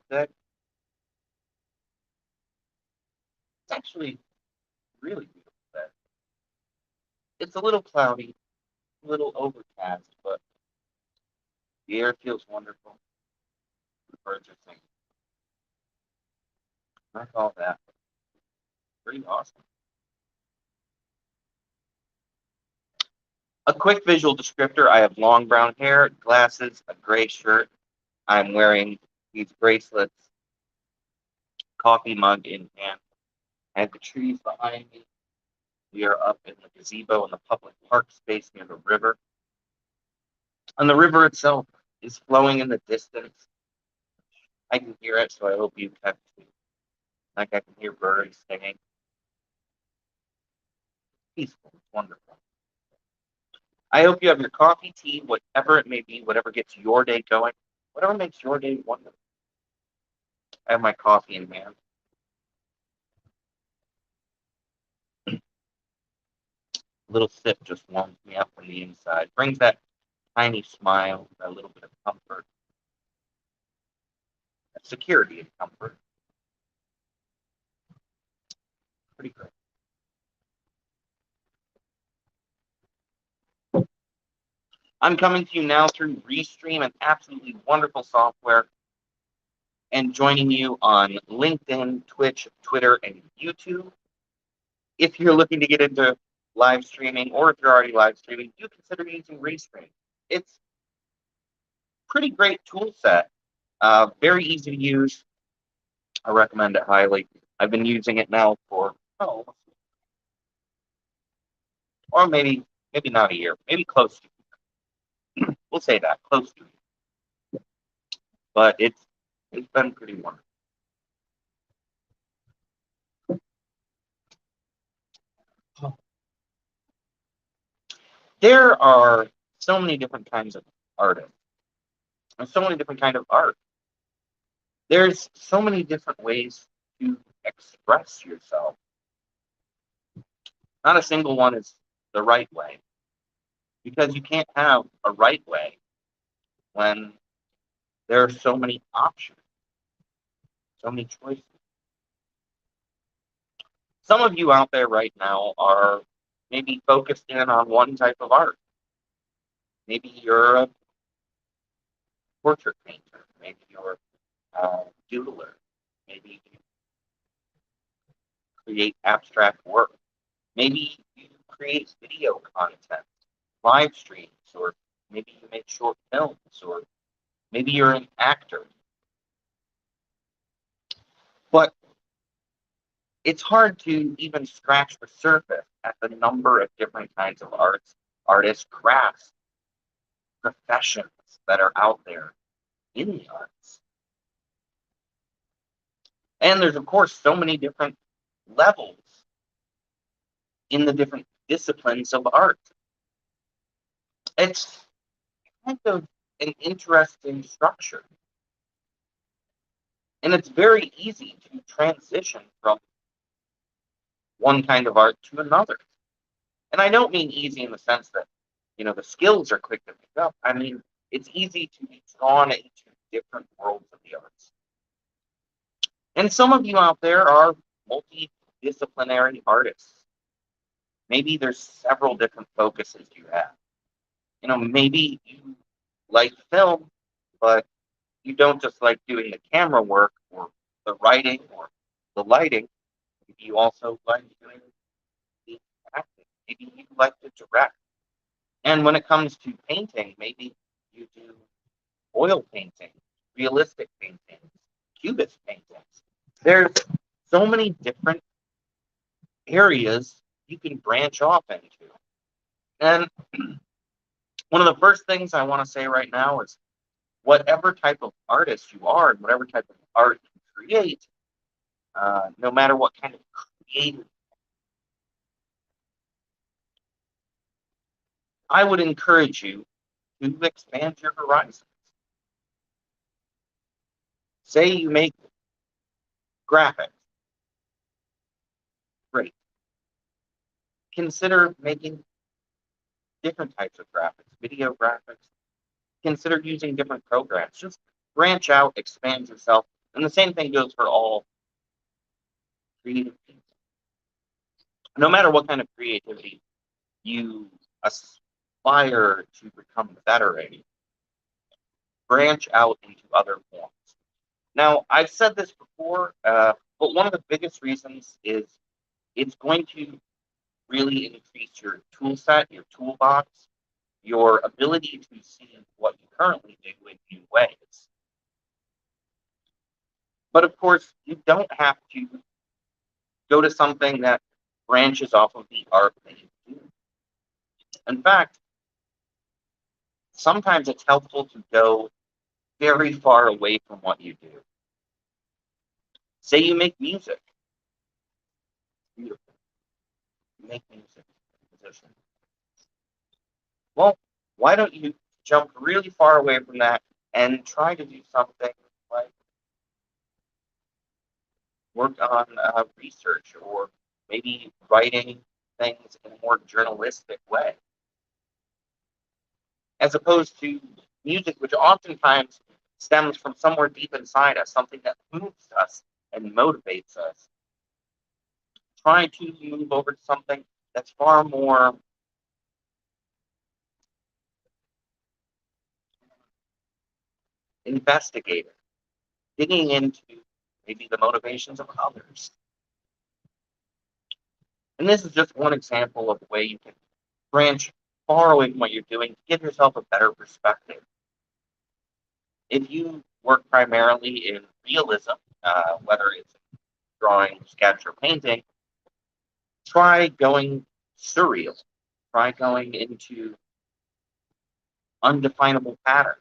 today? It's actually really beautiful today. It's a little cloudy, a little overcast, but the air feels wonderful. The birds are singing. I call that pretty awesome. A quick visual descriptor: I have long brown hair, glasses, a gray shirt. I'm wearing these bracelets, coffee mug in hand. I have the trees behind me. We are up in the gazebo in the public park space near the river. And the river itself is flowing in the distance. I can hear it, so I hope you can too. Like I can hear birds singing. Peaceful, it's wonderful. I hope you have your coffee, tea, whatever it may be, whatever gets your day going, whatever makes your day wonderful. I have my coffee in hand. A little sip just warms me up from the inside, brings that tiny smile, a little bit of comfort, security and comfort. Pretty great. I'm coming to you now through Restream, an absolutely wonderful software, and joining you on LinkedIn, Twitch, Twitter, and YouTube. If you're looking to get into live streaming, or if you're already live streaming, do consider using Restream. It's a pretty great tool set, very easy to use. I recommend it highly. I've been using it now for, or maybe not a year, maybe close to. We'll say that, close to. But it's been pretty wonderful. There are so many different kinds of artists, and so many different kinds of art. There's so many different ways to express yourself. Not a single one is the right way, because you can't have a right way when there are so many options, so many choices. Some of you out there right now are maybe focused in on one type of art. Maybe you're a portrait painter. Maybe you're a doodler. Maybe you create abstract work. Maybe you create video content, live streams, or maybe you make short films, or maybe you're an actor. But it's hard to even scratch the surface at the number of different kinds of artists, crafts, professions that are out there in the arts. And there's, of course, so many different levels in the different disciplines of art. It's kind of an interesting structure. And it's very easy to transition from one kind of art to another. And I don't mean easy in the sense that, the skills are quick to pick up. I mean, it's easy to be drawn into different worlds of the arts. And some of you out there are multidisciplinary artists. Maybe there's several different focuses you have. Maybe you like film, but you don't just like doing the camera work or the writing or the lighting. Maybe you also like doing the acting. Maybe you like to direct. And when it comes to painting, maybe you do oil painting, realistic paintings, cubist paintings. There's so many different areas you can branch off into. And one of the first things I want to say right now is whatever type of artist you are and whatever type of art you create, no matter what kind of creative, I would encourage you to expand your horizons. Say you make graphics. Great. Consider making different types of graphics, video graphics. Consider using different programs. Just branch out, expand yourself, And the same thing goes for all creative people. No matter what kind of creativity you aspire to become better at, branch out into other forms. Now, I've said this before, but one of the biggest reasons is it's going to really increase your tool set, your toolbox, your ability to see what you currently do in new ways. But of course, you don't have to go to something that branches off of the art that you do. In fact, sometimes it's helpful to go very far away from what you do. Say you make music. Beautiful. You make music. Musician. Well, why don't you jump really far away from that and try to do something like work on research or maybe writing things in a more journalistic way, as opposed to music, which oftentimes stems from somewhere deep inside us, something that moves us and motivates us. Try to move over to something that's far more investigative, digging into maybe the motivations of others. And this is just one example of a way you can branch far away from what you're doing to give yourself a better perspective. If you work primarily in realism, whether it's drawing, sketch, or painting, try going surreal. Try going into undefinable patterns.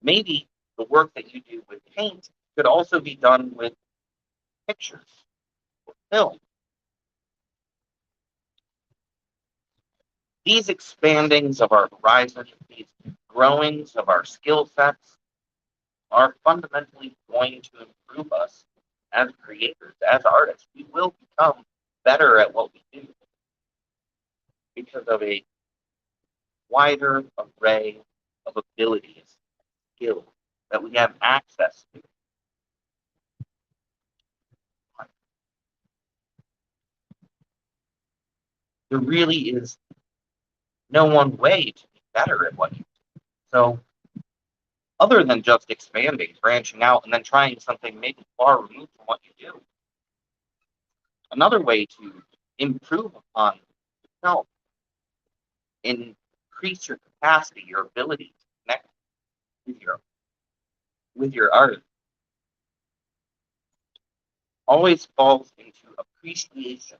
Maybe the work that you do with paint could also be done with pictures or film. These expandings of our horizons, these growings of our skill sets, are fundamentally going to improve us as creators, as artists. We will become better at what we do because of a wider array of abilities, skills that we have access to. There really is no one way to be better at what you do. So, other than just expanding, branching out, and then trying something maybe far removed from what you do, another way to improve upon yourself, increase your capacity, your ability to connect with your art, always falls into appreciation.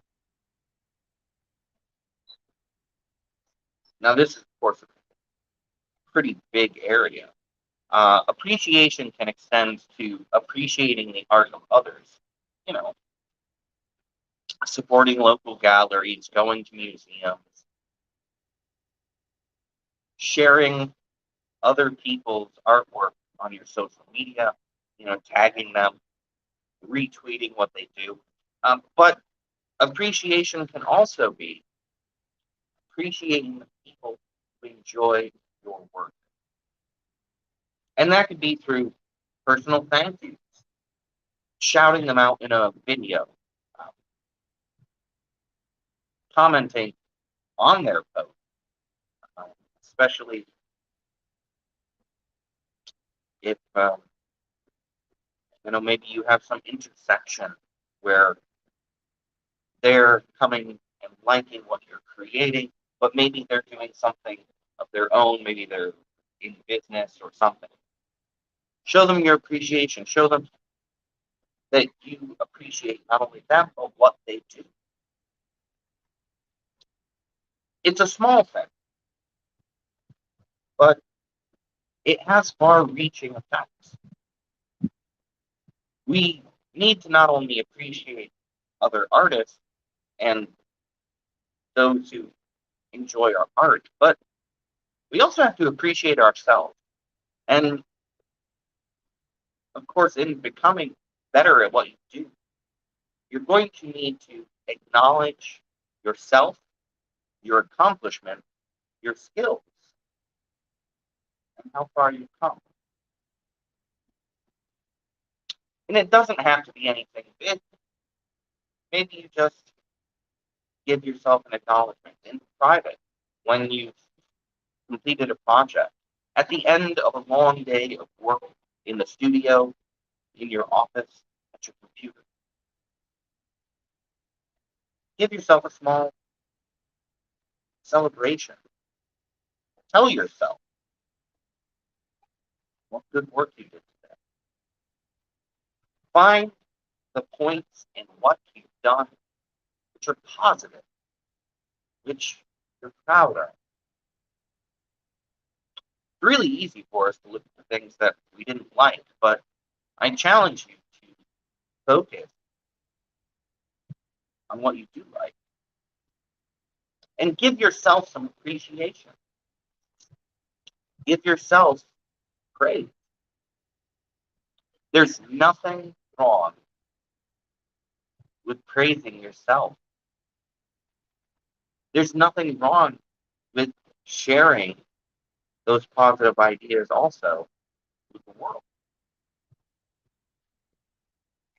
Now, this is, of course, a pretty big area. Appreciation can extend to appreciating the art of others. You know, supporting local galleries, going to museums, sharing other people's artwork on your social media, tagging them, retweeting what they do. But appreciation can also be appreciating the people who enjoy your work. And that could be through personal thank yous, shouting them out in a video, um, commenting on their post, uh, especially if maybe you have some intersection where they're coming and liking what you're creating, but maybe they're doing something of their own, maybe they're in business or something. Show them your appreciation. Show them that you appreciate not only them, but what they do. It's a small thing, but it has far reaching effects. We need to not only appreciate other artists and those who enjoy our art, but we also have to appreciate ourselves. And of course, in becoming better at what you do, you're going to need to acknowledge yourself, your accomplishment, your skills, and how far you've come. And it doesn't have to be anything big. Maybe you just give yourself an acknowledgement in private when you've completed a project. At the end of a long day of work in the studio, in your office, at your computer, give yourself a small celebration. Tell yourself what good work you did today. Find the points in what you've done which are positive, which you're proud of. It's really easy for us to look at the things that we didn't like, but I challenge you to focus on what you do like and give yourself some appreciation. Give yourself praise. There's nothing wrong with praising yourself. There's nothing wrong with sharing those positive ideas also with the world.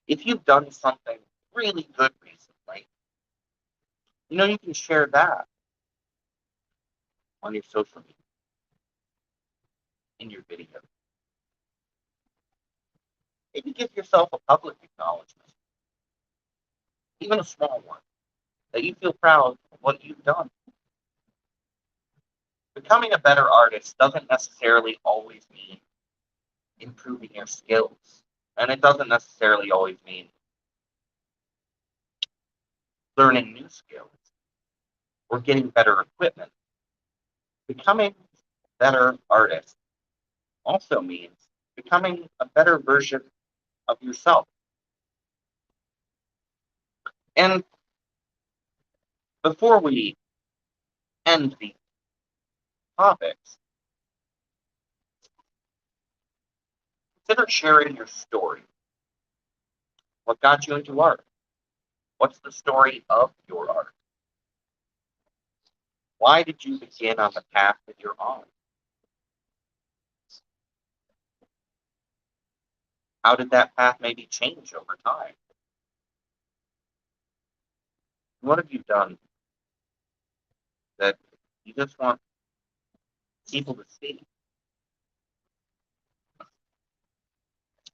If you've done something really good recently, you can share that on your social media, in your video. Maybe give yourself a public acknowledgement, even a small one, that you feel proud of what you've done. Becoming a better artist doesn't necessarily always mean improving your skills. And it doesn't necessarily always mean learning new skills or getting better equipment. Becoming a better artist also means becoming a better version of yourself. And before we end the topics, consider sharing your story. What got you into art? What's the story of your art? Why did you begin on the path that you're on? How did that path maybe change over time? What have you done that you just want people to see?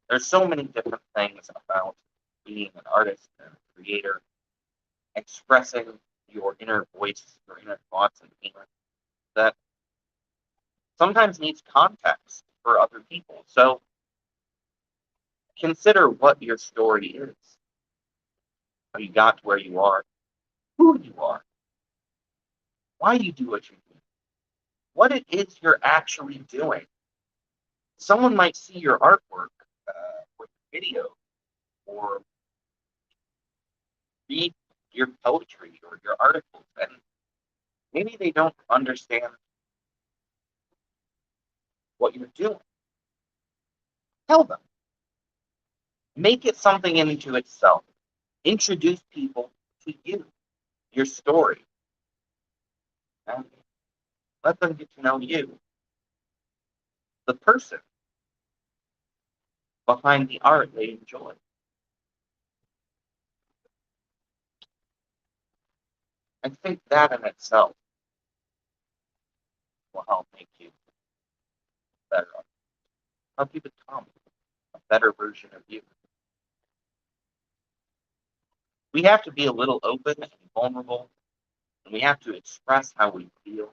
There's so many different things about being an artist and a creator, expressing your inner voice, your inner thoughts and feelings that sometimes needs context for other people. So consider what your story is, how you got to where you are, who you are, why you do what you do, what it is you're actually doing. Someone might see your artwork or video or read your poetry or your articles, and maybe they don't understand what you're doing. Tell them. Make it something into itself. Introduce people to you, your story, and let them get to know you, the person behind the art they enjoy. I think that in itself will help make you better, help you become a better version of you. We have to be a little open and vulnerable, and we have to express how we feel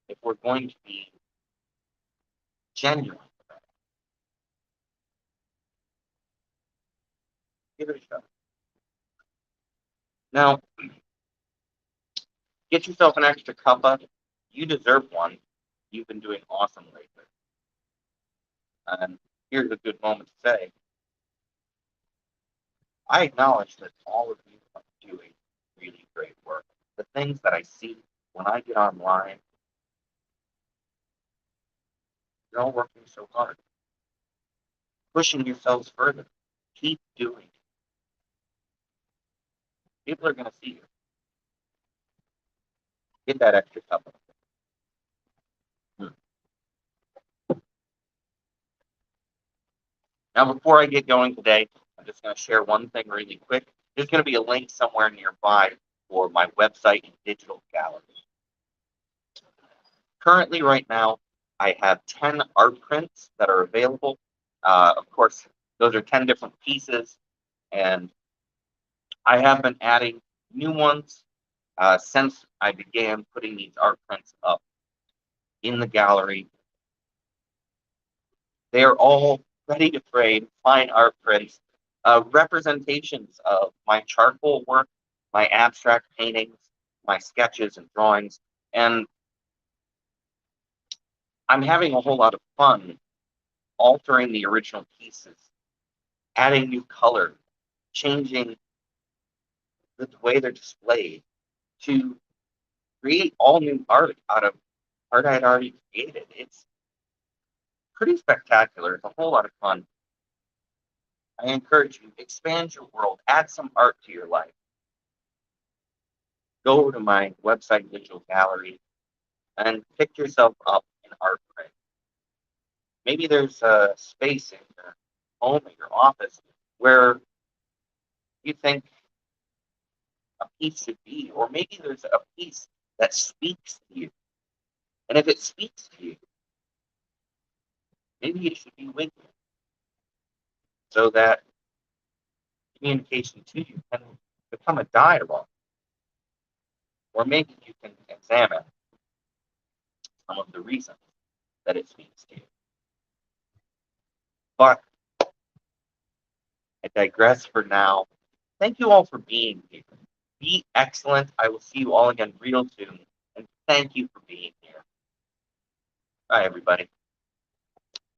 if we're going to be genuine about it. Give it a shot. Now, get yourself an extra cuppa. You deserve one. You've been doing awesome lately. And here's a good moment to say, I acknowledge that all of you are doing really great work. The things that I see when I get online, you're all working so hard, pushing yourselves further. Keep doing it. People are going to see you. Get that extra cuppa. Now, before I get going today, I'm just going to share one thing really quick. There's going to be a link somewhere nearby for my website and digital gallery. Currently, right now, I have 10 art prints that are available. Of course, those are 10 different pieces, and I have been adding new ones since I began putting these art prints up in the gallery. They are all ready to frame, fine art prints, representations of my charcoal work, my abstract paintings, my sketches and drawings, and I'm having a whole lot of fun altering the original pieces, adding new color, changing the way they're displayed to create all new art out of art I had already created. It's pretty spectacular. It's a whole lot of fun. I encourage you, expand your world, add some art to your life. Go over to my website, Digital Gallery, and pick yourself up an art print. Maybe there's a space in your home or your office where you think a piece should be, or maybe there's a piece that speaks to you. And if it speaks to you, maybe it should be with you so that communication to you can become a dialogue. Or maybe you can examine some of the reasons that it speaks to you. But I digress for now. Thank you all for being here. Be excellent. I will see you all again real soon. And thank you for being here. Bye, everybody.